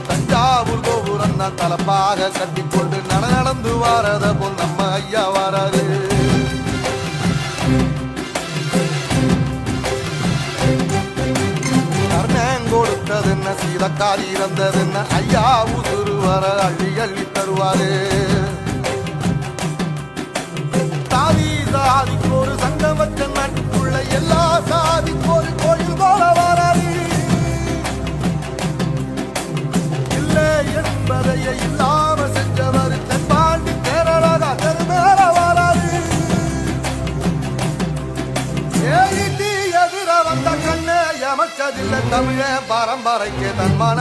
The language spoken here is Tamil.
தஞ்சாவூர் கோபுரம் தான் தலப்பாக கட்டிக்கொண்டு நடந்து வாரத போல் நம்ம ஐயா வராது. கொடுத்தது என்ன சீதக்காரி இறந்தது என்ன ஐயா உசுறு வர அள்ளி அள்ளி தருவாரு. சாதி சாதிக்கு ஒரு சங்கம் வச்ச நாட்டுக்குள்ள எல்லா சாதிக்கு ஒரு கோயில் போல வராது. இல்லை என்பதையே இல்லாம செஞ்சவர் தென்பாண்டி கேரளா தெருமேல வராது. எதிர வந்த கண்ணே எமச்சதில்லை தமிழ பரம்பரைக்கு தன்மான